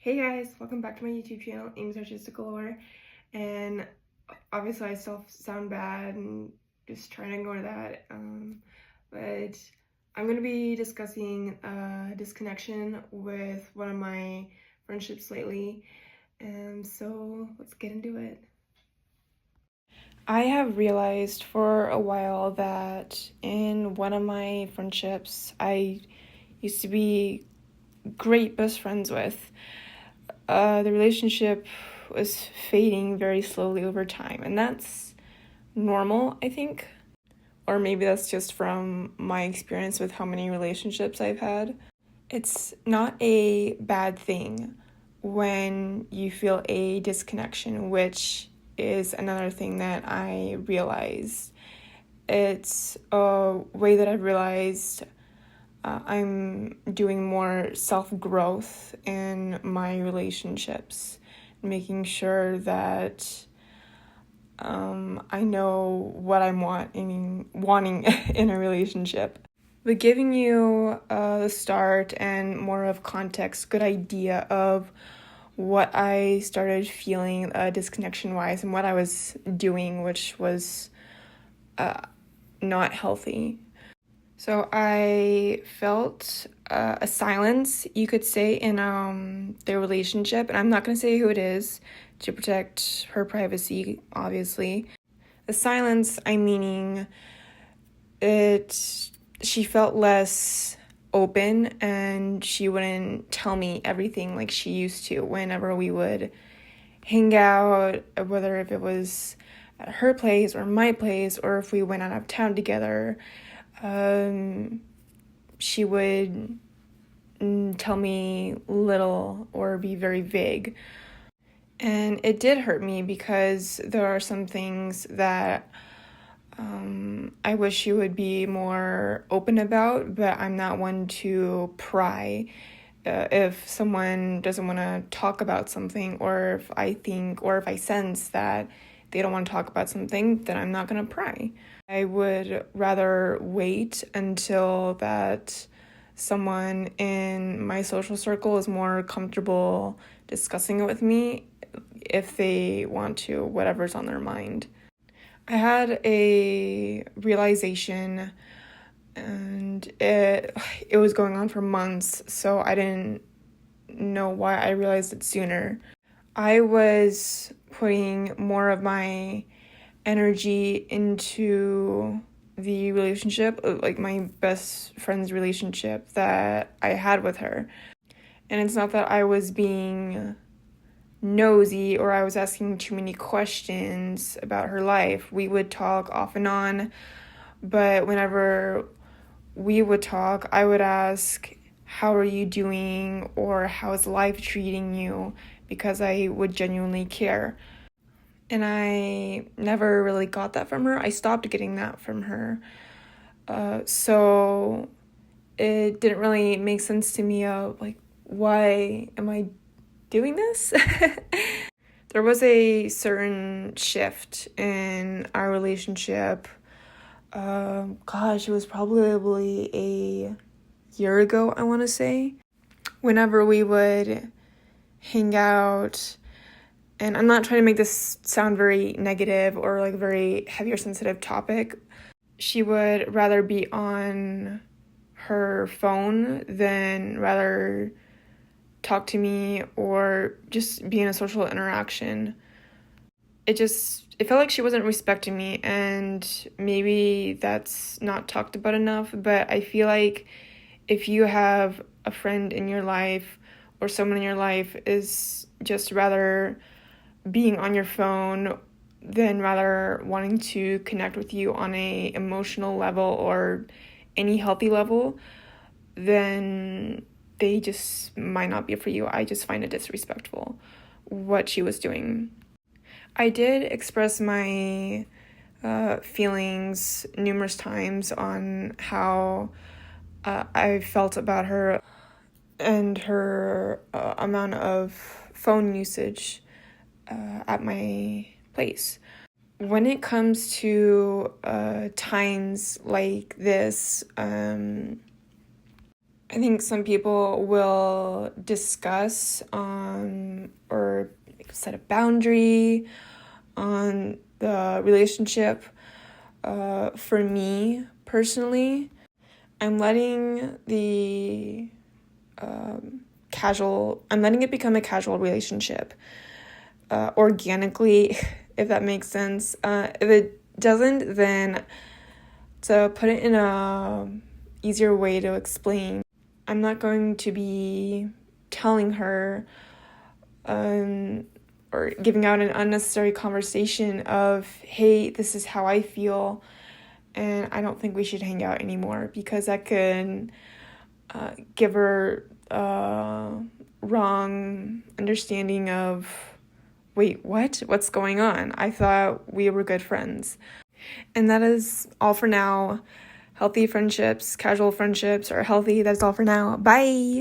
Hey guys, welcome back to my YouTube channel, Amy's Artistic Galore, and obviously I still sound bad and just trying to ignore that, but I'm going to be discussing disconnection with one of my friendships lately, and so let's get into it. I have realized for a while that in one of my friendships I used to be great best friends with, the relationship was fading very slowly over time, and that's normal, I think. Or maybe that's just from my experience with how many relationships I've had. It's not a bad thing when you feel a disconnection, which is another thing that I realized. It's a way that I've realized I'm doing more self-growth in my relationships, making sure that I know what I'm wanting in a relationship. But giving you the start and more of context, good idea of what I started feeling disconnection-wise and what I was doing, which was not healthy. So I felt a silence, you could say, in their relationship, and I'm not going to say who it is to protect her privacy, obviously. The silence, I'm meaning she felt less open and she wouldn't tell me everything like she used to whenever we would hang out, whether if it was at her place or my place or if we went out of town together. She would tell me little or be very vague. And it did hurt me because there are some things that I wish she would be more open about, but I'm not one to pry. If someone doesn't want to talk about something, or if I think, or if I sense that they don't want to talk about something, then I'm not going to pry. I would rather wait until that someone in my social circle is more comfortable discussing it with me if they want to, whatever's on their mind. I had a realization, and it was going on for months, so I didn't know why I realized it sooner. I was putting more of my energy into the relationship, like my best friend's relationship that I had with her. And it's not that I was being nosy or I was asking too many questions about her life. We would talk off and on, but whenever we would talk, I would ask, "How are you doing?" or "How's life treating you?" because I would genuinely care. And I never really got that from her. I stopped getting that from her. So it didn't really make sense to me of like, why am I doing this? There was a certain shift in our relationship. It was probably a year ago, I want to say. Whenever we would hang out, and I'm not trying to make this sound very negative or like very heavy or sensitive topic, she would rather be on her phone than rather talk to me or just be in a social interaction. It felt like she wasn't respecting me, and maybe that's not talked about enough, but I feel like if you have a friend in your life or someone in your life is just rather being on your phone than rather wanting to connect with you on a emotional level or any healthy level, then they just might not be for you. I just find it disrespectful what she was doing. I did express my feelings numerous times on how I felt about her and her amount of phone usage at my place. When it comes to times like this, I think some people will discuss or set a boundary on the relationship. For me personally, I'm letting I'm letting it become a casual relationship, organically, if that makes sense. If it doesn't, then to put it in a easier way to explain, I'm not going to be telling her or giving out an unnecessary conversation of, hey, this is how I feel, and I don't think we should hang out anymore, because that could give her wrong understanding of, wait, what? What's going on? I thought we were good friends. And that is all for now. Healthy friendships, casual friendships are healthy. That's all for now. Bye!